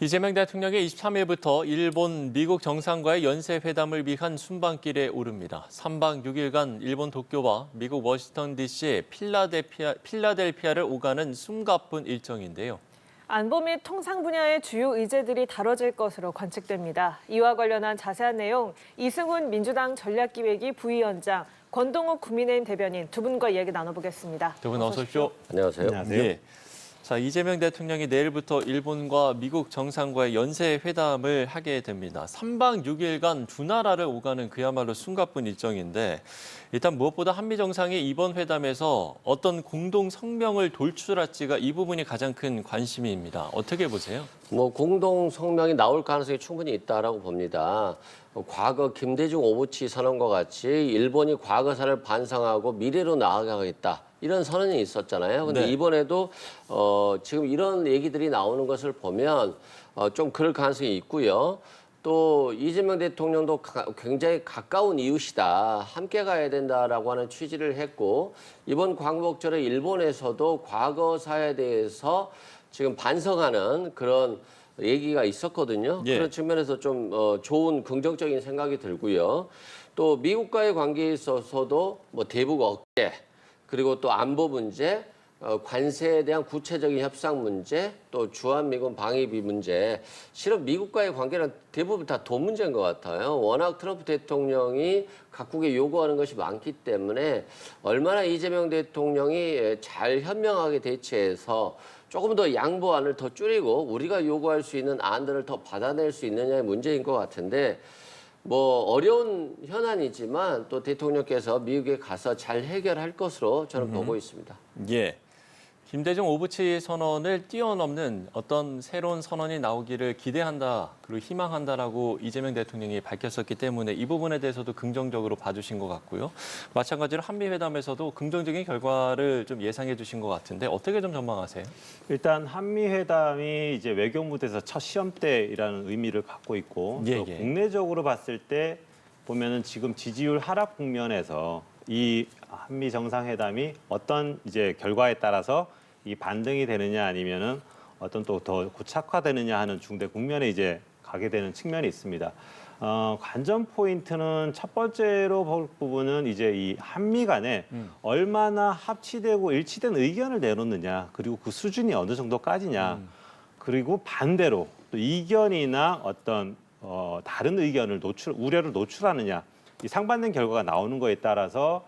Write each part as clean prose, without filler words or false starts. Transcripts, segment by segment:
이재명 대통령이 23일부터 일본, 미국 정상과의 연쇄회담을 위한 순방길에 오릅니다. 3박 6일간 일본 도쿄와 미국 워싱턴 DC, 필라델피아를 오가는 숨가쁜 일정인데요. 안보 및 통상 분야의 주요 의제들이 다뤄질 것으로 관측됩니다. 이와 관련한 자세한 내용 이승훈 민주당 전략기획위 부위원장, 권동욱 국민의힘 대변인 두 분과 이야기 나눠보겠습니다. 두 분 어서 오십시오. 안녕하세요. 예. 자, 이재명 대통령이 내일부터 일본과 미국 정상과의 연쇄회담을 하게 됩니다. 3박 6일간 두 나라를 오가는 그야말로 숨가쁜 일정인데 일단 무엇보다 한미 정상이 이번 회담에서 어떤 공동 성명을 도출할지가 이 부분이 가장 큰 관심입니다. 어떻게 보세요? 공동 성명이 나올 가능성이 충분히 있다라고 봅니다. 과거 김대중 오부치 선언과 같이 일본이 과거사를 반성하고 미래로 나아가겠다. 이런 선언이 있었잖아요. 근데 네. 이번에도 지금 이런 얘기들이 나오는 것을 보면 좀 그럴 가능성이 있고요. 또 이재명 대통령도 굉장히 가까운 이웃이다. 함께 가야 된다라고 하는 취지를 했고 이번 광복절에 일본에서도 과거사에 대해서 지금 반성하는 그런 얘기가 있었거든요. 예. 그런 측면에서 좀 좋은 긍정적인 생각이 들고요. 또 미국과의 관계에 있어서도 대북 억제 그리고 또 안보 문제, 관세에 대한 구체적인 협상 문제, 또 주한미군 방위비 문제. 실은 미국과의 관계는 대부분 다 돈 문제인 것 같아요. 워낙 트럼프 대통령이 각국에 요구하는 것이 많기 때문에 얼마나 이재명 대통령이 잘 현명하게 대처해서 조금 더 양보안을 더 줄이고 우리가 요구할 수 있는 안들을 더 받아낼 수 있느냐의 문제인 것 같은데 어려운 현안이지만 또 대통령께서 미국에 가서 잘 해결할 것으로 저는 보고 있습니다. 예. 김대중 오부치 선언을 뛰어넘는 어떤 새로운 선언이 나오기를 기대한다, 그리고 희망한다라고 이재명 대통령이 밝혔었기 때문에 이 부분에 대해서도 긍정적으로 봐주신 것 같고요. 마찬가지로 한미회담에서도 긍정적인 결과를 좀 예상해 주신 것 같은데 어떻게 좀 전망하세요? 일단 한미회담이 이제 외교 무대에서 첫 시험대라는 의미를 갖고 있고 예, 또 예. 국내적으로 봤을 때 보면은 지금 지지율 하락 국면에서 이 한미 정상회담이 어떤 이제 결과에 따라서 이 반등이 되느냐 아니면은 어떤 또 더 구착화되느냐 하는 중대 국면에 이제 가게 되는 측면이 있습니다. 관전 포인트는 첫 번째로 볼 부분은 이제 이 한미 간에 얼마나 합치되고 일치된 의견을 내놓느냐, 그리고 그 수준이 어느 정도까지냐, 그리고 반대로 또 이견이나 어떤 다른 의견을 우려를 노출하느냐, 이 상반된 결과가 나오는 거에 따라서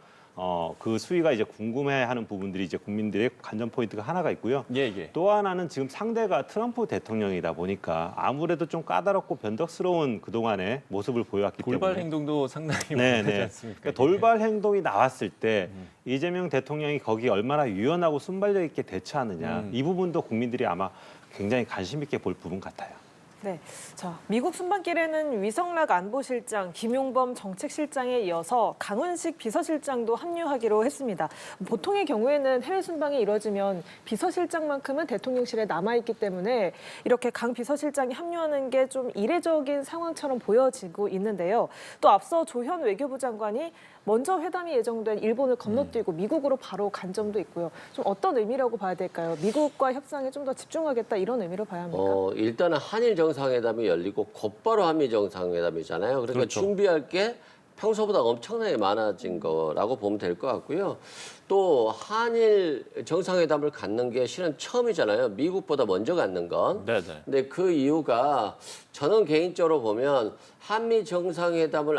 그 수위가 이제 궁금해하는 부분들이 이제 국민들의 관전 포인트가 하나가 있고요. 예, 예. 또 하나는 지금 상대가 트럼프 대통령이다 보니까 아무래도 좀 까다롭고 변덕스러운 그동안의 모습을 보여왔기 돌발 때문에 행동도 상당히 네네. 많지 않습니까? 그러니까 돌발 행동이 나왔을 때 이재명 대통령이 거기에 얼마나 유연하고 순발력 있게 대처하느냐 이 부분도 국민들이 아마 굉장히 관심 있게 볼 부분 같아요. 네, 자, 미국 순방길에는 위성락 안보실장, 김용범 정책실장에 이어서 강훈식 비서실장도 합류하기로 했습니다. 보통의 경우에는 해외 순방이 이뤄지면 비서실장만큼은 대통령실에 남아있기 때문에 이렇게 강 비서실장이 합류하는 게 좀 이례적인 상황처럼 보여지고 있는데요. 또 앞서 조현 외교부 장관이 먼저 회담이 예정된 일본을 건너뛰고 미국으로 바로 간 점도 있고요. 좀 어떤 의미라고 봐야 될까요? 미국과 협상에 좀 더 집중하겠다 이런 의미로 봐야 합니까? 일단은 한일 정상회담이 열리고 곧바로 한미 정상회담이잖아요. 그러니까 그렇죠. 준비할 게 평소보다 엄청나게 많아진 거라고 보면 될 것 같고요. 또 한일 정상회담을 갖는 게 실은 처음이잖아요. 미국보다 먼저 갖는 건. 네네. 근데 그 이유가 저는 개인적으로 보면 한미 정상회담을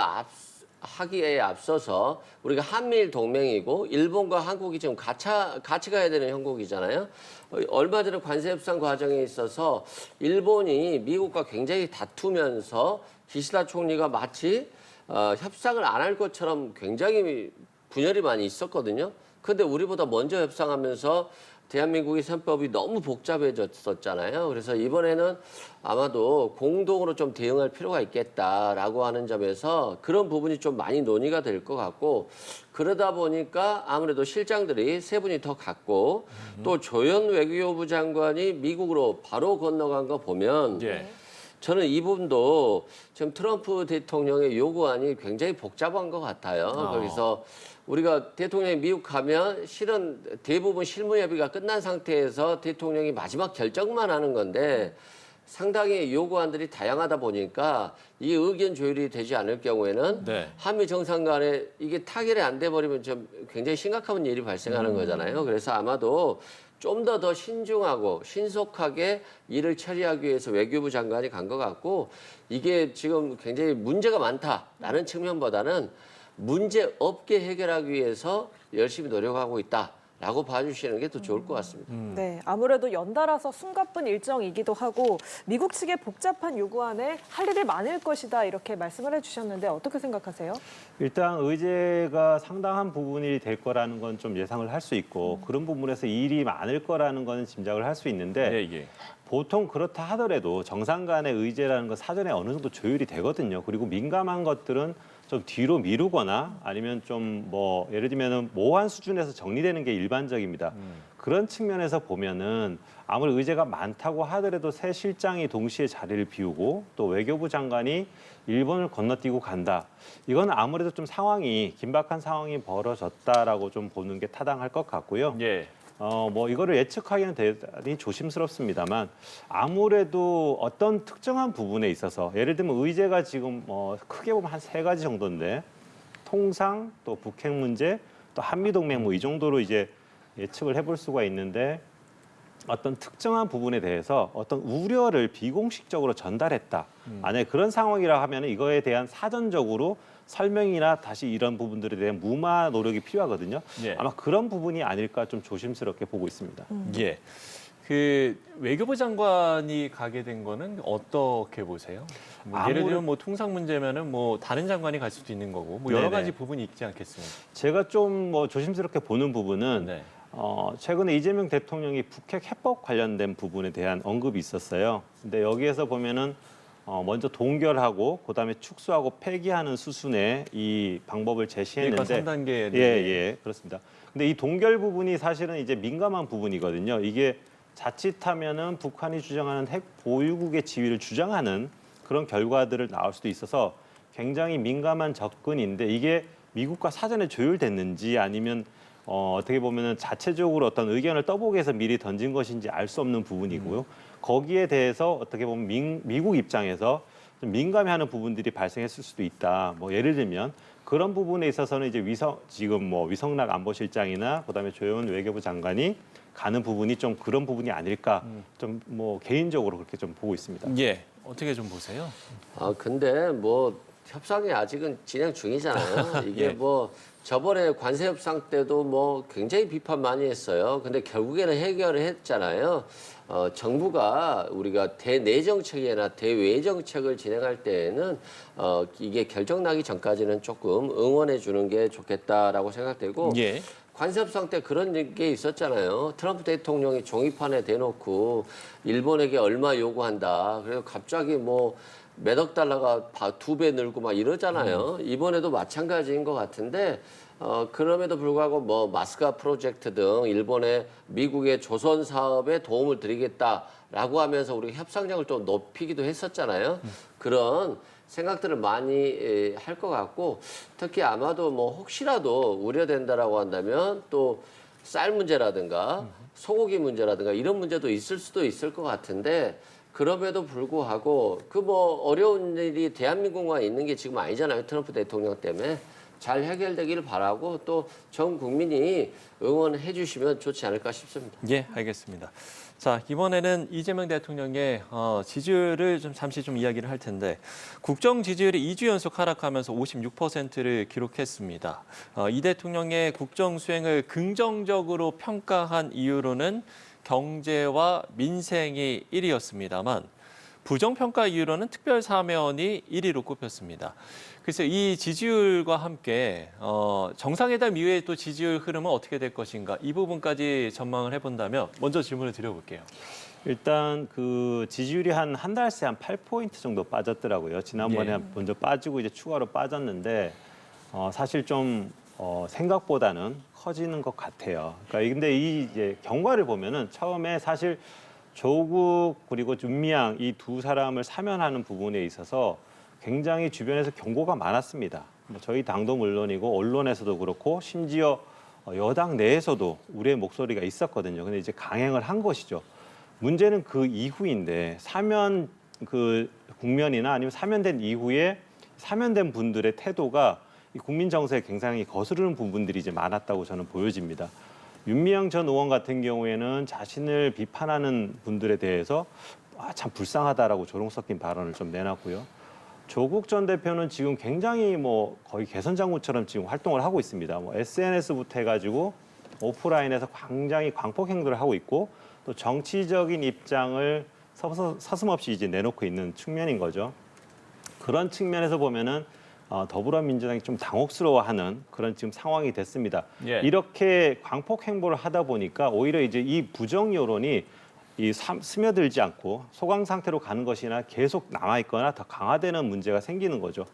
하기에 앞서서 우리가 한미일 동맹이고 일본과 한국이 지금 같이 가야 되는 형국이잖아요. 얼마 전에 관세 협상 과정에 있어서 일본이 미국과 굉장히 다투면서 기시다 총리가 마치 협상을 안 할 것처럼 굉장히 분열이 많이 있었거든요. 그런데 우리보다 먼저 협상하면서 대한민국의 선법이 너무 복잡해졌었잖아요. 그래서 이번에는 아마도 공동으로 좀 대응할 필요가 있겠다라고 하는 점에서 그런 부분이 좀 많이 논의가 될 것 같고 그러다 보니까 아무래도 실장들이 세 분이 더 갔고 또 조현 외교부 장관이 미국으로 바로 건너간 거 보면 예. 저는 이 부분도 지금 트럼프 대통령의 요구안이 굉장히 복잡한 것 같아요. 그래서 우리가 대통령이 미국 가면 실은 대부분 실무 협의가 끝난 상태에서 대통령이 마지막 결정만 하는 건데 상당히 요구안들이 다양하다 보니까 이 의견 조율이 되지 않을 경우에는 네. 한미 정상 간에 이게 타결이 안 돼 버리면 좀 굉장히 심각한 일이 발생하는 거잖아요. 그래서 아마도 좀 더 신중하고 신속하게 일을 처리하기 위해서 외교부 장관이 간 것 같고 이게 지금 굉장히 문제가 많다라는 측면보다는 문제 없게 해결하기 위해서 열심히 노력하고 있다라고 봐주시는 게 더 좋을 것 같습니다. 네, 아무래도 연달아서 숨가쁜 일정이기도 하고 미국 측의 복잡한 요구안에 할 일이 많을 것이다 이렇게 말씀을 해주셨는데 어떻게 생각하세요? 일단 의제가 상당한 부분이 될 거라는 건 좀 예상을 할 수 있고 그런 부분에서 일이 많을 거라는 거는 짐작을 할 수 있는데 예. 보통 그렇다 하더라도 정상 간의 의제라는 건 사전에 어느 정도 조율이 되거든요. 그리고 민감한 것들은 좀 뒤로 미루거나 아니면 좀 뭐 예를 들면은 모호한 수준에서 정리되는 게 일반적입니다. 그런 측면에서 보면은 아무리 의제가 많다고 하더라도 새 실장이 동시에 자리를 비우고 또 외교부 장관이 일본을 건너뛰고 간다. 이건 아무래도 좀 상황이 긴박한 상황이 벌어졌다라고 좀 보는 게 타당할 것 같고요. 예. 뭐 이거를 예측하기는 대단히 조심스럽습니다만 아무래도 어떤 특정한 부분에 있어서 예를 들면 의제가 지금 크게 보면 한 3가지 정도인데 통상 또 북핵 문제 또 한미동맹 뭐 이 정도로 이제 예측을 해볼 수가 있는데 어떤 특정한 부분에 대해서 어떤 우려를 비공식적으로 전달했다. 만약에 그런 상황이라 하면 이거에 대한 사전적으로 설명이나 다시 이런 부분들에 대한 무마 노력이 필요하거든요. 예. 아마 그런 부분이 아닐까 좀 조심스럽게 보고 있습니다. 예. 그 외교부 장관이 가게 된 거는 어떻게 보세요? 뭐 예를 아무래도- 들면 뭐 통상 문제면은 뭐 다른 장관이 갈 수도 있는 거고 뭐 여러 네네. 가지 부분이 있지 않겠습니까? 제가 좀 뭐 조심스럽게 보는 부분은 네. 최근에 이재명 대통령이 북핵 해법 관련된 부분에 대한 언급이 있었어요. 근데 여기에서 보면은 먼저 동결하고 그다음에 축소하고 폐기하는 수순의 이 방법을 그러니까 제시했는데 3단계. 예, 그렇습니다. 근데 이 동결 부분이 사실은 이제 민감한 부분이거든요. 이게 자칫하면은 북한이 주장하는 핵 보유국의 지위를 주장하는 그런 결과들을 나올 수도 있어서 굉장히 민감한 접근인데 이게 미국과 사전에 조율됐는지 아니면 어떻게 보면은 자체적으로 어떤 의견을 떠보기 위해서 미리 던진 것인지 알 수 없는 부분이고요. 거기에 대해서 어떻게 보면 미국 입장에서 좀 민감해하는 부분들이 발생했을 수도 있다. 뭐 예를 들면 그런 부분에 있어서는 이제 지금 뭐 위성락 안보실장이나 그다음에 조영은 외교부 장관이 가는 부분이 좀 그런 부분이 아닐까 좀 뭐 개인적으로 그렇게 좀 보고 있습니다. 예. 어떻게 좀 보세요? 근데 뭐 협상이 아직은 진행 중이잖아요. 이게 예. 뭐 저번에 관세 협상 때도 뭐 굉장히 비판 많이 했어요. 근데 결국에는 해결을 했잖아요. 정부가 우리가 대내정책이나 대외정책을 진행할 때에는 이게 결정 나기 전까지는 조금 응원해 주는 게 좋겠다라고 생각되고 예. 관세협상 때 그런 게 있었잖아요. 트럼프 대통령이 종이판에 대놓고 일본에게 얼마 요구한다. 그래서 갑자기 뭐 몇억 달러가 2배 늘고 막 이러잖아요. 이번에도 마찬가지인 것 같은데 그럼에도 불구하고 뭐 마스카 프로젝트 등 일본의 미국의 조선 사업에 도움을 드리겠다라고 하면서 우리가 협상력을 또 높이기도 했었잖아요. 그런 생각들을 많이 할 것 같고 특히 아마도 뭐 혹시라도 우려된다라고 한다면 또 쌀 문제라든가 소고기 문제라든가 이런 문제도 있을 수도 있을 것 같은데 그럼에도 불구하고 그 뭐 어려운 일이 대한민국만 있는 게 지금 아니잖아요. 트럼프 대통령 때문에 잘 해결되기를 바라고 또 전 국민이 응원해 주시면 좋지 않을까 싶습니다. 예, 알겠습니다. 자, 이번에는 이재명 대통령의 지지율을 좀 잠시 좀 이야기를 할 텐데 국정 지지율이 2주 연속 하락하면서 56%를 기록했습니다. 이 대통령의 국정 수행을 긍정적으로 평가한 이유로는 경제와 민생이 1위였습니다만 부정평가 이유로는 특별사면이 1위로 꼽혔습니다. 그래서 이 지지율과 함께 정상회담 이후에 또 지지율 흐름은 어떻게 될 것인가 이 부분까지 전망을 해본다면 먼저 질문을 드려볼게요. 일단 그 지지율이 한 달 새 한 8포인트 정도 빠졌더라고요. 지난번에 예. 먼저 빠지고 이제 추가로 빠졌는데 사실 좀 생각보다는 커지는 것 같아요. 그러니까 근데 이 이제 경과를 보면은 처음에 사실 조국 그리고 윤미향 이 두 사람을 사면하는 부분에 있어서 굉장히 주변에서 경고가 많았습니다. 뭐 저희 당도 물론이고 언론에서도 그렇고 심지어 여당 내에서도 우리의 목소리가 있었거든요. 근데 이제 강행을 한 것이죠. 문제는 그 이후인데 사면 그 국면이나 아니면 사면된 이후에 사면된 분들의 태도가 이 국민 정서에 굉장히 거스르는 부분들이 이제 많았다고 저는 보여집니다. 윤미향 전 의원 같은 경우에는 자신을 비판하는 분들에 대해서 참 불쌍하다라고 조롱 섞인 발언을 좀 내놨고요. 조국 전 대표는 지금 굉장히 뭐 거의 개선장군처럼 지금 활동을 하고 있습니다. 뭐 SNS부터 해가지고 오프라인에서 굉장히 광폭 행동을 하고 있고 또 정치적인 입장을 서슴없이 이제 내놓고 있는 측면인 거죠. 그런 측면에서 보면은 더불어민주당이 좀 당혹스러워하는 그런 지금 상황이 됐습니다. 예. 이렇게 광폭 행보를 하다 보니까 오히려 이제 이 부정 여론이 스며들지 않고 소강 상태로 가는 것이나 계속 남아 있거나 더 강화되는 문제가 생기는 거죠.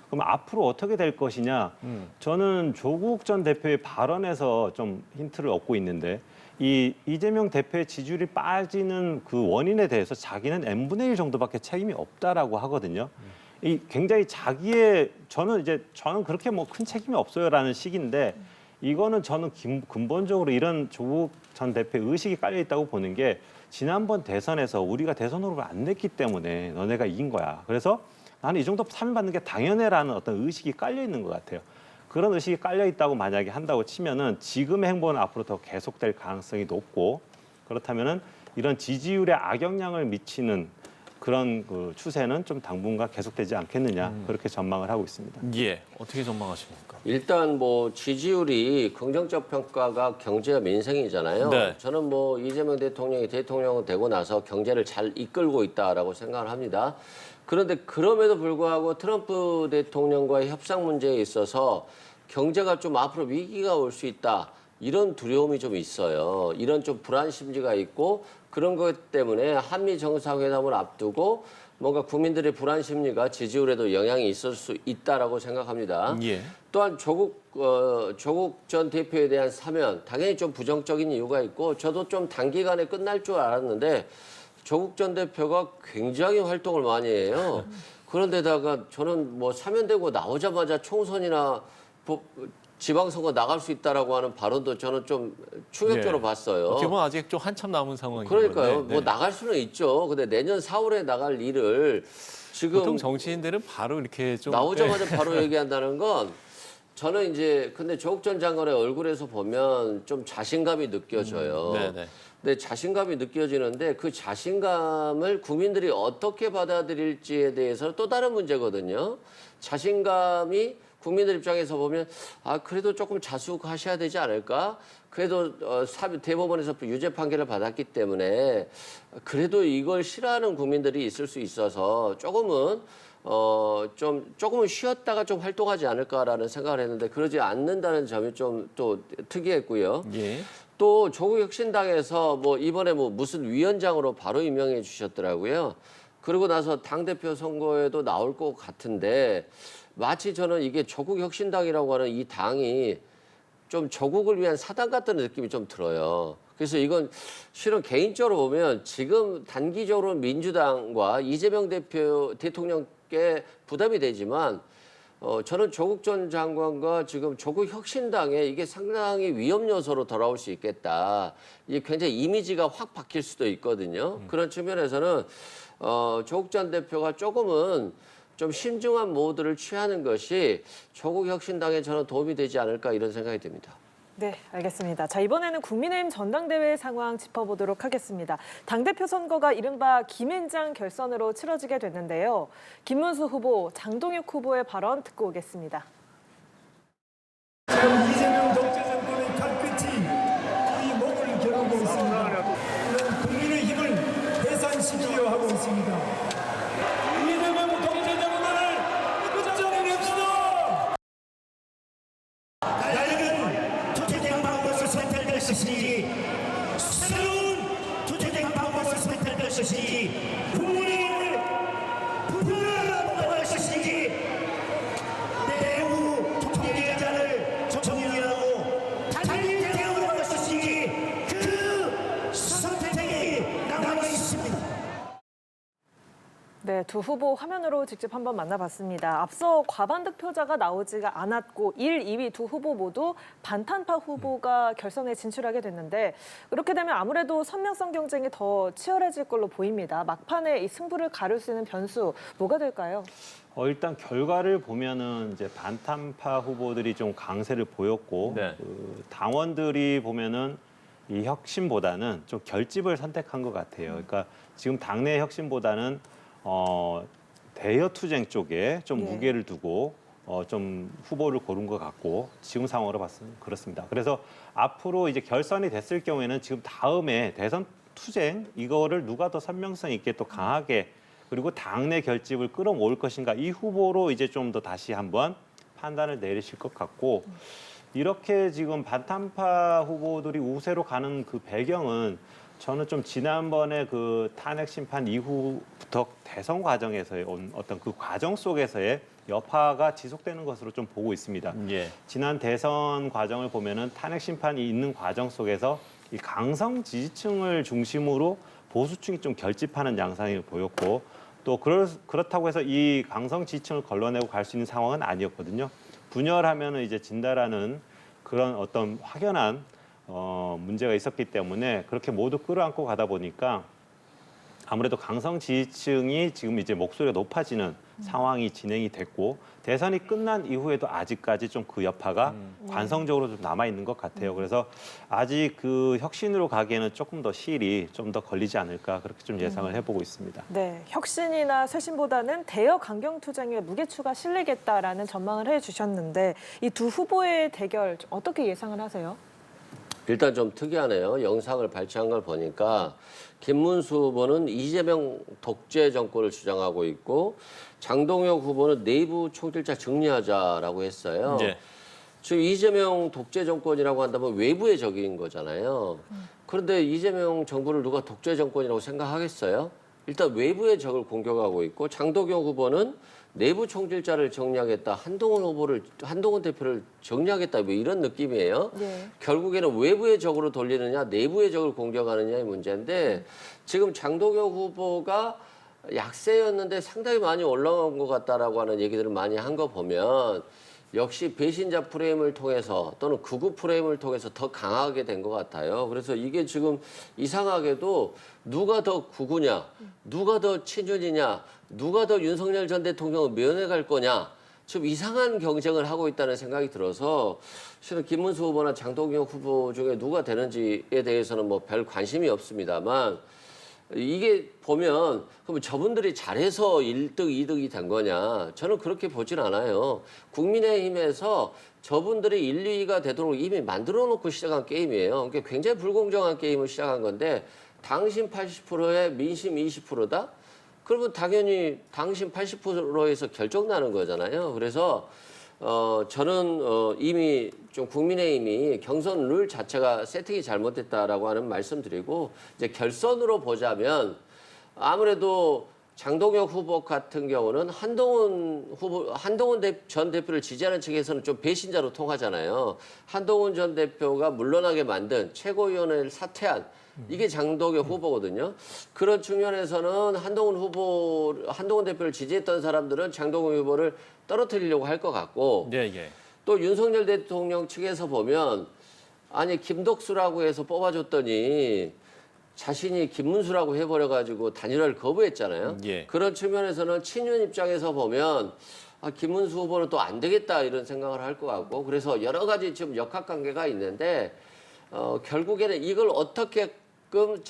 그럼 앞으로 어떻게 될 것이냐? 저는 조국 전 대표의 발언에서 좀 힌트를 얻고 있는데 이재명 대표의 지지율이 빠지는 그 원인에 대해서 자기는 n분의 1 정도밖에 책임이 없다라고 하거든요. 이 굉장히 저는 그렇게 뭐 큰 책임이 없어요라는 식인데 이거는 저는 근본적으로 이런 조국 전 대표의 의식이 깔려 있다고 보는 게 지난번 대선에서 우리가 대선 후보를 안 냈기 때문에 너네가 이긴 거야. 그래서 나는 이 정도 사면받는 게 당연해라는 어떤 의식이 깔려 있는 것 같아요. 그런 의식이 깔려 있다고 만약에 한다고 치면은 지금의 행보는 앞으로 더 계속될 가능성이 높고 그렇다면은 이런 지지율에 악영향을 미치는 그런 그 추세는 좀 당분간 계속되지 않겠느냐 그렇게 전망을 하고 있습니다. 예, 어떻게 전망하십니까? 일단 뭐 지지율이 긍정적 평가가 경제와 민생이잖아요. 네. 저는 뭐 이재명 대통령이 대통령 되고 나서 경제를 잘 이끌고 있다라고 생각을 합니다. 그런데 그럼에도 불구하고 트럼프 대통령과의 협상 문제에 있어서 경제가 좀 앞으로 위기가 올 수 있다. 이런 두려움이 좀 있어요. 이런 좀 불안 심리가 있고 그런 것 때문에 한미 정상회담을 앞두고 뭔가 국민들의 불안 심리가 지지율에도 영향이 있을 수 있다라고 생각합니다. 예. 또한 조국 전 대표에 대한 사면 당연히 좀 부정적인 이유가 있고 저도 좀 단기간에 끝날 줄 알았는데 조국 전 대표가 굉장히 활동을 많이 해요. 그런데다가 저는 뭐 사면되고 나오자마자 총선이나 지방선거 나갈 수 있다라고 하는 발언도 저는 좀 충격적으로 예. 봤어요. 어떻게 보면 아직 좀 한참 남은 상황인 그러니까요. 건데. 뭐 나갈 수는 있죠. 근데 내년 4월에 나갈 일을 지금 보통 정치인들은 바로 이렇게 좀 나오자마자 바로 얘기한다는 건 저는 이제 근데 조국 전 장관의 얼굴에서 보면 좀 자신감이 느껴져요. 네네. 근데 자신감이 느껴지는데 그 자신감을 국민들이 어떻게 받아들일지에 대해서 또 다른 문제거든요. 자신감이 국민들 입장에서 보면 그래도 조금 자숙하셔야 되지 않을까? 그래도 대법원에서 유죄 판결을 받았기 때문에 그래도 이걸 싫어하는 국민들이 있을 수 있어서 조금은 쉬었다가 좀 활동하지 않을까라는 생각을 했는데 그러지 않는다는 점이 좀 또 특이했고요. 예. 또 조국혁신당에서 뭐 이번에 뭐 무슨 위원장으로 바로 임명해 주셨더라고요. 그러고 나서 당대표 선거에도 나올 것 같은데 마치 저는 이게 조국혁신당이라고 하는 이 당이 좀 조국을 위한 사당 같은 느낌이 좀 들어요. 그래서 이건 실은 개인적으로 보면 지금 단기적으로 민주당과 이재명 대통령께 부담이 되지만 저는 조국 전 장관과 지금 조국혁신당에 이게 상당히 위험 요소로 돌아올 수 있겠다. 이게 굉장히 이미지가 확 바뀔 수도 있거든요. 그런 측면에서는 조국 전 대표가 조금은 좀 신중한 모드를 취하는 것이 조국혁신당에 저는 도움이 되지 않을까 이런 생각이 듭니다. 네, 알겠습니다. 자, 이번에는 국민의힘 전당대회 상황 짚어보도록 하겠습니다. 당대표 선거가 이른바 김앤장 결선으로 치러지게 됐는데요. 김문수 후보, 장동혁 후보의 발언 듣고 오겠습니다. 지금 이재명 독재 정권의 칼끝이 이 목을 겨누고 있습니다. 이런 국민의 힘을 해산시키려 하고 있습니다. 이재명 독재 정권을 끝장내냅시다. 나에겐 투쟁 방법을 선택할 것이니 새로운 투쟁 방법을 선택할 것이니 국민의 힘을 부풀어갈 것이니 내후 통계자를 정리하고 달리 대응할 것이니 그 선택이 남아 있습니다. 네, 두 후보 화면으로 직접 한번 만나봤습니다. 앞서 과반 득표자가 나오지가 않았고 1, 2위 두 후보 모두 반탄파 후보가 결선에 진출하게 됐는데 이렇게 되면 아무래도 선명성 경쟁이 더 치열해질 걸로 보입니다. 막판에 이 승부를 가를 수 있는 변수 뭐가 될까요? 일단 결과를 보면은 이제 반탄파 후보들이 좀 강세를 보였고 네. 그 당원들이 보면은 이 혁신보다는 좀 결집을 선택한 것 같아요. 그러니까 지금 당내 혁신보다는 대여 투쟁 쪽에 좀 예. 무게를 두고 좀 후보를 고른 것 같고 지금 상황으로 봤으면 그렇습니다. 그래서 앞으로 이제 결선이 됐을 경우에는 지금 다음에 대선 투쟁 이거를 누가 더 선명성 있게 또 강하게 그리고 당내 결집을 끌어모을 것인가 이 후보로 이제 좀 더 다시 한번 판단을 내리실 것 같고 이렇게 지금 반탄파 후보들이 우세로 가는 그 배경은 저는 좀 지난번에 그 탄핵 심판 이후부터 대선 과정에서의 어떤 그 과정 속에서의 여파가 지속되는 것으로 좀 보고 있습니다. 예. 지난 대선 과정을 보면은 탄핵 심판이 있는 과정 속에서 이 강성 지지층을 중심으로 보수층이 좀 결집하는 양상을 보였고 또 그렇다고 해서 이 강성 지지층을 걸러내고 갈 수 있는 상황은 아니었거든요. 분열하면은 이제 진다라는 그런 어떤 확연한 문제가 있었기 때문에 그렇게 모두 끌어안고 가다 보니까 아무래도 강성 지지층이 지금 이제 목소리가 높아지는 상황이 진행이 됐고 대선이 끝난 이후에도 아직까지 좀 그 여파가 관성적으로 좀 남아 있는 것 같아요. 그래서 아직 그 혁신으로 가기에는 조금 더 시일이 좀 더 걸리지 않을까 그렇게 좀 예상을 해보고 있습니다. 네, 혁신이나 쇄신보다는 대여 강경 투쟁에 무게추가 실리겠다라는 전망을 해주셨는데 이 두 후보의 대결 어떻게 예상을 하세요? 일단 좀 특이하네요. 영상을 발췌한 걸 보니까 김문수 후보는 이재명 독재 정권을 주장하고 있고 장동혁 후보는 내부 총질자 정리하자라고 했어요. 예. 지금 이재명 독재 정권이라고 한다면 외부의 적인 거잖아요. 그런데 이재명 정부를 누가 독재 정권이라고 생각하겠어요? 일단 외부의 적을 공격하고 있고 장동혁 후보는 내부 총질자를 정리하겠다, 한동훈 대표를 정리하겠다, 뭐 이런 느낌이에요. 네. 결국에는 외부의 적으로 돌리느냐, 내부의 적을 공격하느냐의 문제인데 지금 장동혁 후보가 약세였는데 상당히 많이 올라온 것 같다라고 하는 얘기들을 많이 한 거 보면 역시 배신자 프레임을 통해서 또는 극우 프레임을 통해서 더 강하게 된 것 같아요. 그래서 이게 지금 이상하게도 누가 더 극우냐, 누가 더 친윤이냐, 누가 더 윤석열 전 대통령을 면회갈 거냐, 좀 이상한 경쟁을 하고 있다는 생각이 들어서 실은 김문수 후보나 장동혁 후보 중에 누가 되는지에 대해서는 뭐 별 관심이 없습니다만 이게 보면 그럼 저분들이 잘해서 1등, 2등이 된 거냐? 저는 그렇게 보진 않아요. 국민의힘에서 저분들이 1, 2위가 되도록 이미 만들어 놓고 시작한 게임이에요. 그러니까 굉장히 불공정한 게임을 시작한 건데 당신 80%에 민심 20%다? 그러면 당연히 당신 80%에서 결정나는 거잖아요. 그래서 저는 이미 좀 국민의힘이 경선 룰 자체가 세팅이 잘못됐다라고 하는 말씀드리고 이제 결선으로 보자면 아무래도 장동혁 후보 같은 경우는 한동훈 전 대표를 지지하는 측에서는 좀 배신자로 통하잖아요. 한동훈 전 대표가 물러나게 만든 최고위원회를 사퇴한 이게 장동혁 후보거든요. 그런 측면에서는 한동훈 대표를 지지했던 사람들은 장동혁 후보를 떨어뜨리려고 할 것 같고 예, 예. 또 윤석열 대통령 측에서 보면 아니 김덕수라고 해서 뽑아줬더니 자신이 김문수라고 해버려가지고 단일화를 거부했잖아요. 예. 그런 측면에서는 친윤 입장에서 보면 김문수 후보는 또 안 되겠다 이런 생각을 할 것 같고 그래서 여러 가지 지금 역학관계가 있는데 결국에는 이걸 어떻게끔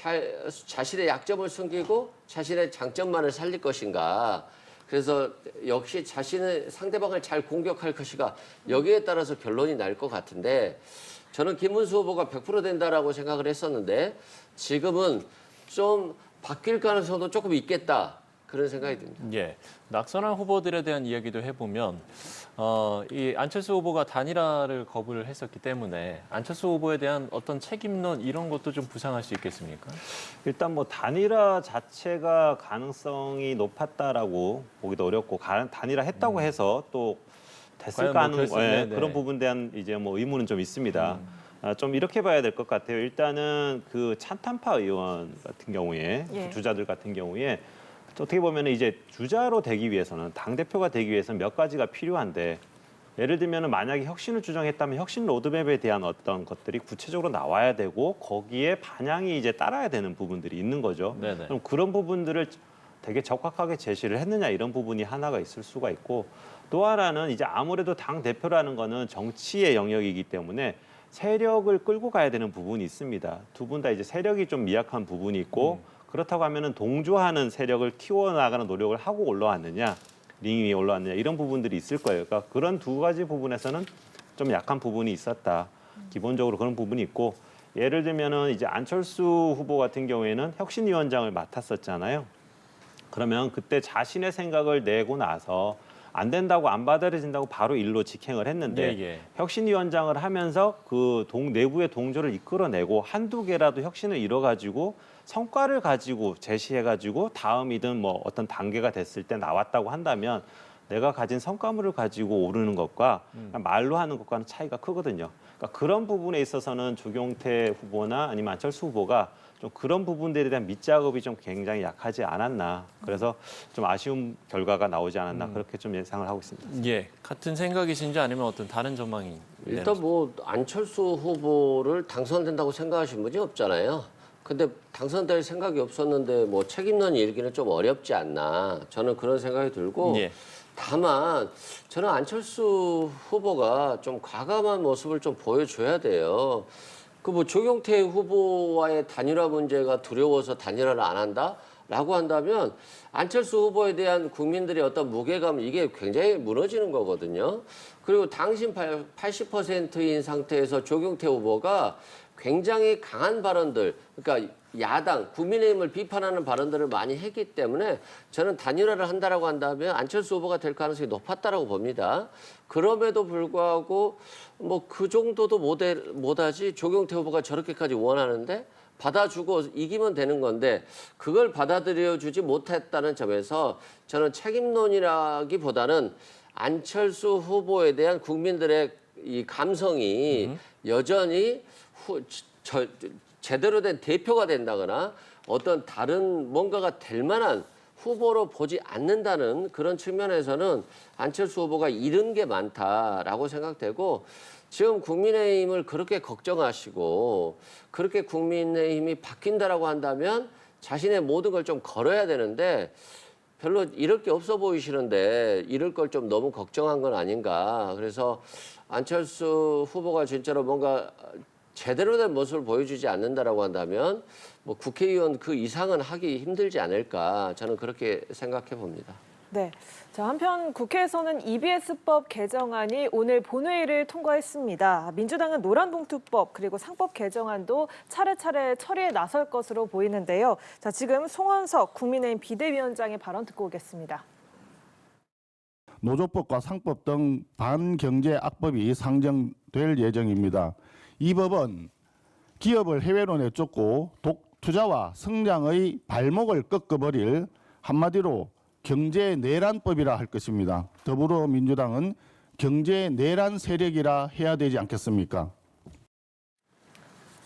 자신의 약점을 숨기고 자신의 장점만을 살릴 것인가. 그래서 역시 자신의 상대방을 잘 공격할 것인가. 여기에 따라서 결론이 날 것 같은데 저는 김문수 후보가 100% 된다라고 생각을 했었는데 지금은 좀 바뀔 가능성도 조금 있겠다. 그런 생각이 듭니다. 예, 낙선한 후보들에 대한 이야기도 해보면 이 안철수 후보가 단일화를 거부를 했었기 때문에 안철수 후보에 대한 어떤 책임론 이런 것도 좀 부상할 수 있겠습니까? 일단 뭐 단일화 자체가 가능성이 높았다라고 보기도 어렵고 단일화 했다고 해서 또 됐을까 과연 뭐 하는 그랬을 때, 그런 부분에 대한 이제 뭐 의문은 좀 있습니다. 좀 이렇게 봐야 될 것 같아요. 일단은 그 찬탄파 의원 같은 경우에 예. 주자들 같은 경우에 어떻게 보면 이제 주자로 되기 위해서는 당대표가 되기 위해서는 몇 가지가 필요한데 예를 들면 만약에 혁신을 주장했다면 혁신 로드맵에 대한 어떤 것들이 구체적으로 나와야 되고 거기에 반영이 이제 따라야 되는 부분들이 있는 거죠. 네네. 그럼 그런 부분들을 되게 적확하게 제시를 했느냐 이런 부분이 하나가 있을 수가 있고 또 하나는 이제 아무래도 당 대표라는 거는 정치의 영역이기 때문에 세력을 끌고 가야 되는 부분이 있습니다. 두 분 다 이제 세력이 좀 미약한 부분이 있고 그렇다고 하면은 동조하는 세력을 키워나가는 노력을 하고 올라왔느냐, 링 위에 올라왔느냐 이런 부분들이 있을 거예요. 그러니까 그런 두 가지 부분에서는 좀 약한 부분이 있었다. 기본적으로 그런 부분이 있고 예를 들면은 이제 안철수 후보 같은 경우에는 혁신위원장을 맡았었잖아요. 그러면 그때 자신의 생각을 내고 나서 안 된다고 안 받아들여진다고 바로 일로 직행을 했는데 예, 예. 혁신위원장을 하면서 그 내부의 동조를 이끌어내고 한두 개라도 혁신을 이뤄가지고 성과를 가지고 제시해가지고 다음이든 뭐 어떤 단계가 됐을 때 나왔다고 한다면 내가 가진 성과물을 가지고 오르는 것과 말로 하는 것과는 차이가 크거든요. 그러니까 그런 부분에 있어서는 조경태 후보나 아니면 안철수 후보가 좀 그런 부분들에 대한 밑작업이 좀 굉장히 약하지 않았나. 그래서 좀 아쉬운 결과가 나오지 않았나. 그렇게 좀 예상을 하고 있습니다. 예, 같은 생각이신지 아니면 어떤 다른 전망이? 일단 뭐 안철수 후보를 당선된다고 생각하신 분이 없잖아요. 근데 당선될 생각이 없었는데 뭐 책임론 일기는 좀 어렵지 않나. 저는 그런 생각이 들고 예. 다만 저는 안철수 후보가 좀 과감한 모습을 좀 보여줘야 돼요. 그 뭐 조경태 후보와의 단일화 문제가 두려워서 단일화를 안 한다라고 한다면 안철수 후보에 대한 국민들의 어떤 무게감 이게 굉장히 무너지는 거거든요. 그리고 당신 80%인 상태에서 조경태 후보가 굉장히 강한 발언들, 그러니까 야당, 국민의힘을 비판하는 발언들을 많이 했기 때문에 저는 단일화를 한다라고 한다면 안철수 후보가 될 가능성이 높았다라고 봅니다. 그럼에도 불구하고 뭐 그 정도도 못하지 조경태 후보가 저렇게까지 원하는데 받아주고 이기면 되는 건데 그걸 받아들여주지 못했다는 점에서 저는 책임론이라기보다는 안철수 후보에 대한 국민들의 이 감성이 여전히 제대로 된 대표가 된다거나 어떤 다른 뭔가가 될 만한 후보로 보지 않는다는 그런 측면에서는 안철수 후보가 잃은 게 많다라고 생각되고 지금 국민의힘을 그렇게 걱정하시고 그렇게 국민의힘이 바뀐다라고 한다면 자신의 모든 걸 좀 걸어야 되는데 별로 잃을 게 없어 보이시는데 잃을 걸 좀 너무 걱정한 건 아닌가. 그래서 안철수 후보가 진짜로 뭔가 제대로 된 모습을 보여주지 않는다라고 한다면 뭐 국회의원 그 이상은 하기 힘들지 않을까 저는 그렇게 생각해 봅니다. 네. 자, 한편 국회에서는 EBS법 개정안이 오늘 본회의를 통과했습니다. 민주당은 노란봉투법 그리고 상법 개정안도 차례차례 처리에 나설 것으로 보이는데요. 자, 지금 송원석 국민의힘 비대위원장의 발언 듣고 오겠습니다. 노조법과 상법 등 반경제 악법이 상정될 예정입니다. 이 법은 기업을 해외로 내쫓고 투자와 성장의 발목을 꺾어버릴 한마디로 경제 내란법이라 할 것입니다. 더불어민주당은 경제 내란 세력이라 해야 되지 않겠습니까?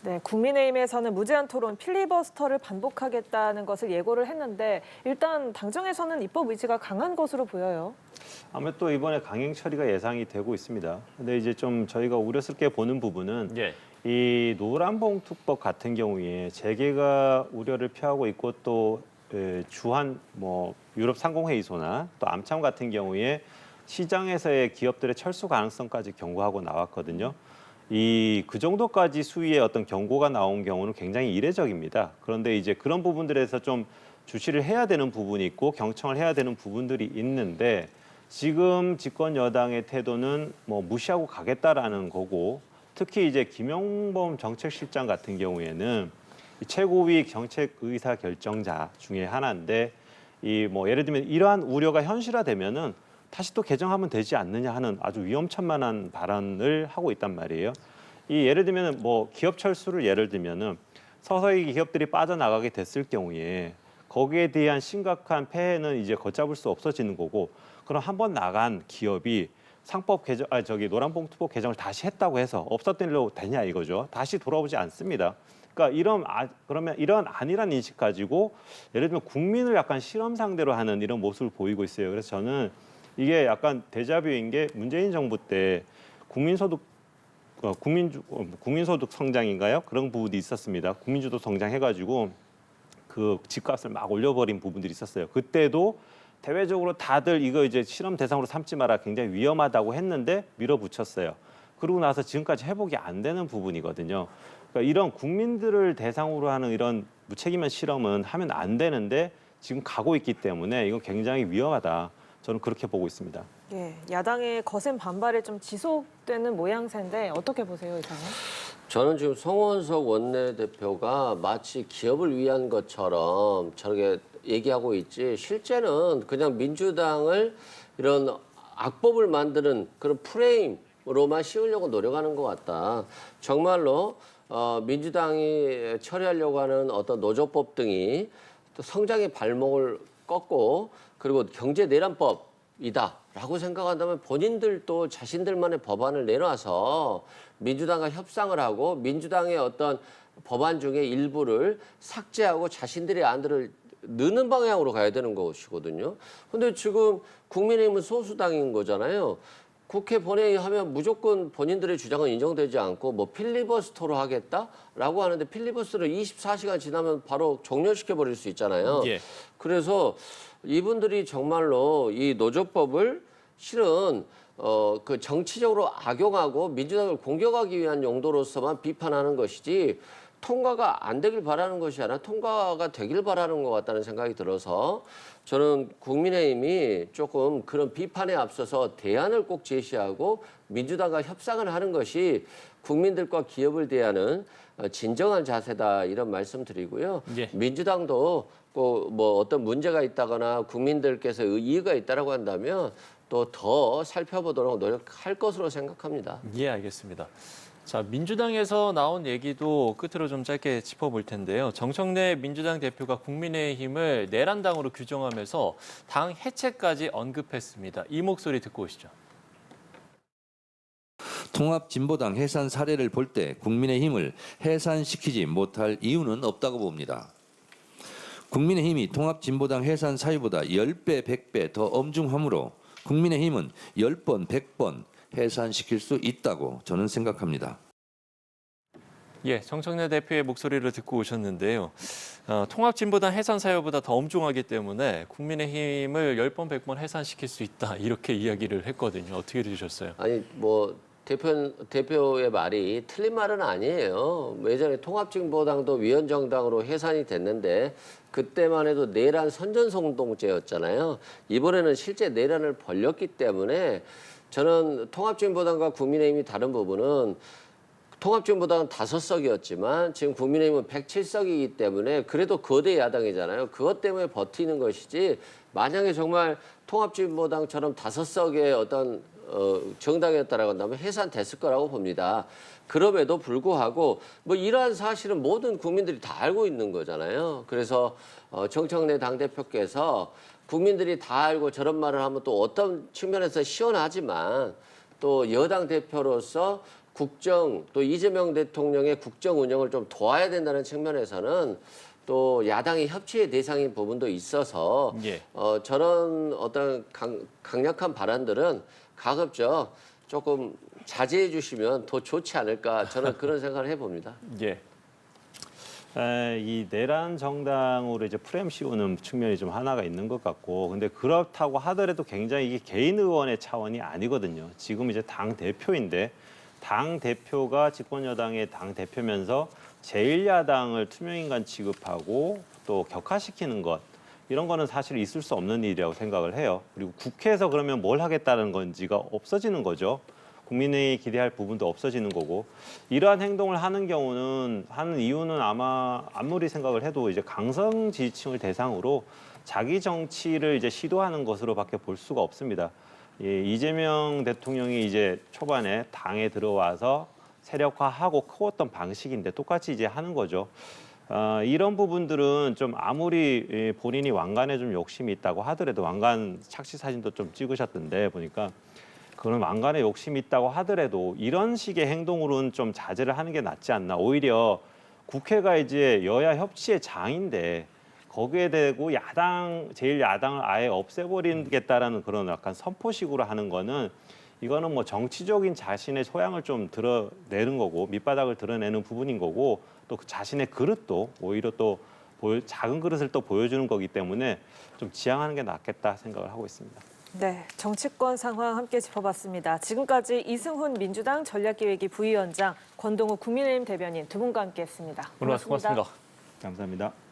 네, 국민의힘에서는 무제한 토론 필리버스터를 반복하겠다는 것을 예고를 했는데 일단 당정에서는 입법 의지가 강한 것으로 보여요. 아무래도 또 이번에 강행 처리가 예상이 되고 있습니다. 근데 이제 좀 저희가 우려스럽게 보는 부분은 예. 이 노란봉투법 같은 경우에 재개가 우려를 표하고 있고 또 주한 뭐 유럽 상공회의소나 또 암참 같은 경우에 시장에서의 기업들의 철수 가능성까지 경고하고 나왔거든요. 그 정도까지 수위의 어떤 경고가 나온 경우는 굉장히 이례적입니다. 그런데 이제 그런 부분들에서 좀 주시를 해야 되는 부분이 있고 경청을 해야 되는 부분들이 있는데 지금 집권 여당의 태도는 뭐 무시하고 가겠다라는 거고 특히 이제 김용범 정책실장 같은 경우에는 최고위 정책 의사 결정자 중에 하나인데 뭐 예를 들면 이러한 우려가 현실화되면은 다시 또 개정하면 되지 않느냐 하는 아주 위험천만한 발언을 하고 있단 말이에요. 예를 들면 뭐 기업 철수를 예를 들면은 서서히 기업들이 빠져나가게 됐을 경우에 거기에 대한 심각한 폐해는 이제 걷잡을 수 없어지는 거고 그럼 한번 나간 기업이 상법 개정, 노란봉투법 개정을 다시 했다고 해서 없었던 일로 되냐 이거죠. 다시 돌아오지 않습니다. 그러니까 그러면 이런 아니란 인식 가지고 예를 들면 국민을 약간 실험 상대로 하는 이런 모습을 보이고 있어요. 그래서 저는 이게 약간 데자뷰인 게 문재인 정부 때 국민소득 성장인가요? 그런 부분이 있었습니다. 국민주도 성장해가지고 그 집값을 막 올려버린 부분들이 있었어요. 그때도 대외적으로 다들 이거 이제 실험 대상으로 삼지 마라, 굉장히 위험하다고 했는데 밀어붙였어요. 그러고 나서 지금까지 회복이 안 되는 부분이거든요. 그러니까 이런 국민들을 대상으로 하는 이런 무책임한 실험은 하면 안 되는데 지금 가고 있기 때문에 이건 굉장히 위험하다. 저는 그렇게 보고 있습니다. 예, 야당의 거센 반발이 좀 지속되는 모양새인데 어떻게 보세요, 이사님? 저는 지금 송원석 원내대표가 마치 기업을 위한 것처럼 저렇게 얘기하고 있지 실제는 그냥 민주당을 이런 악법을 만드는 그런 프레임으로만 씌우려고 노력하는 것 같다. 정말로 민주당이 처리하려고 하는 어떤 노조법 등이 또 성장의 발목을 꺾고 그리고 경제 내란법이다라고 생각한다면 본인들도 자신들만의 법안을 내놔서 민주당과 협상을 하고 민주당의 어떤 법안 중에 일부를 삭제하고 자신들의 안들을 넣는 방향으로 가야 되는 것이거든요. 근데 지금 국민의힘은 소수당인 거잖아요. 국회 본회의하면 무조건 본인들의 주장은 인정되지 않고 뭐 필리버스터로 하겠다라고 하는데 필리버스터를 24시간 지나면 바로 종료시켜버릴 수 있잖아요. 예. 그래서 이분들이 정말로 이 노조법을 실은 그 정치적으로 악용하고 민주당을 공격하기 위한 용도로서만 비판하는 것이지 통과가 안 되길 바라는 것이 아니라 통과가 되길 바라는 것 같다는 생각이 들어서 저는 국민의힘이 조금 그런 비판에 앞서서 대안을 꼭 제시하고 민주당과 협상을 하는 것이 국민들과 기업을 대하는 진정한 자세다 이런 말씀 드리고요. 예. 민주당도 꼭 뭐 어떤 문제가 있다거나 국민들께서 이의가 있다라고 한다면 또 더 살펴보도록 노력할 것으로 생각합니다. 예, 알겠습니다. 자, 민주당에서 나온 얘기도 끝으로 좀 짧게 짚어볼 텐데요. 정청래 민주당 대표가 국민의힘을 내란당으로 규정하면서 당 해체까지 언급했습니다. 이 목소리 듣고 오시죠. 통합진보당 해산 사례를 볼 때 국민의힘을 해산시키지 못할 이유는 없다고 봅니다. 국민의힘이 통합진보당 해산 사유보다 10배, 100배 더 엄중하므로 국민의힘은 10번, 100번 해산시킬 수 있다고 저는 생각합니다. 예, 정청래 대표의 목소리를 듣고 오셨는데요. 통합진보당 해산 사유보다 더 엄중하기 때문에 국민의힘을 10번, 100번 해산시킬 수 있다 이렇게 이야기를 했거든요. 어떻게 들으셨어요? 아니 뭐 대표의 말이 틀린 말은 아니에요. 예전에 통합진보당도 위원정당으로 해산이 됐는데 그때만 해도 내란 선전성동죄였잖아요. 이번에는 실제 내란을 벌였기 때문에 저는 통합진보당과 국민의힘이 다른 부분은 통합진보당은 5석이었지만 지금 국민의힘은 107석이기 때문에 그래도 거대 야당이잖아요. 그것 때문에 버티는 것이지 만약에 정말 통합진보당처럼 5석의 어떤 정당이었다라고 한다면 해산됐을 거라고 봅니다. 그럼에도 불구하고 뭐 이러한 사실은 모든 국민들이 다 알고 있는 거잖아요. 그래서 정청래 당대표께서 국민들이 다 알고 저런 말을 하면 또 어떤 측면에서 시원하지만 또 여당 대표로서 국정 또 이재명 대통령의 국정 운영을 좀 도와야 된다는 측면에서는 또 야당이 협치의 대상인 부분도 있어서 예. 저런 어떤 강력한 발언들은 가급적 조금 자제해 주시면 더 좋지 않을까 저는 그런 생각을 해봅니다. 예. 이 내란 정당으로 이제 프레임 씌우는 측면이 좀 하나가 있는 것 같고, 근데 그렇다고 하더라도 굉장히 이게 개인 의원의 차원이 아니거든요. 지금 이제 당 대표인데 당 대표가 집권 여당의 당 대표면서 제1야당을 투명인간 취급하고 또 격화시키는 것, 이런 거는 사실 있을 수 없는 일이라고 생각을 해요. 그리고 국회에서 그러면 뭘 하겠다는 건지가 없어지는 거죠. 국민이 기대할 부분도 없어지는 거고, 이러한 행동을 하는 이유는 아마 아무리 생각을 해도 이제 강성 지지층을 대상으로 자기 정치를 이제 시도하는 것으로밖에 볼 수가 없습니다. 예, 이재명 대통령이 이제 초반에 당에 들어와서 세력화하고 커왔던 방식인데 똑같이 이제 하는 거죠. 이런 부분들은 좀 아무리 본인이 왕관에 좀 욕심이 있다고 하더라도 왕관 착시 사진도 좀 찍으셨던데 보니까 그런 왕관에 욕심이 있다고 하더라도 이런 식의 행동으로는 좀 자제를 하는 게 낫지 않나. 오히려 국회가 이제 여야 협치의 장인데 거기에 대고 제1야당을 아예 없애버리겠다라는 그런 약간 선포식으로 하는 거는 이거는 뭐 정치적인 자신의 소양을 좀 드러내는 거고 밑바닥을 드러내는 부분인 거고 또 그 자신의 그릇도 오히려 또 작은 그릇을 또 보여주는 거기 때문에 좀 지양하는 게 낫겠다 생각을 하고 있습니다. 네, 정치권 상황 함께 짚어봤습니다. 지금까지 이승훈 민주당 전략기획위 부위원장, 권동욱 국민의힘 대변인 두 분과 함께했습니다. 오늘 말씀 고맙습니다. 감사합니다.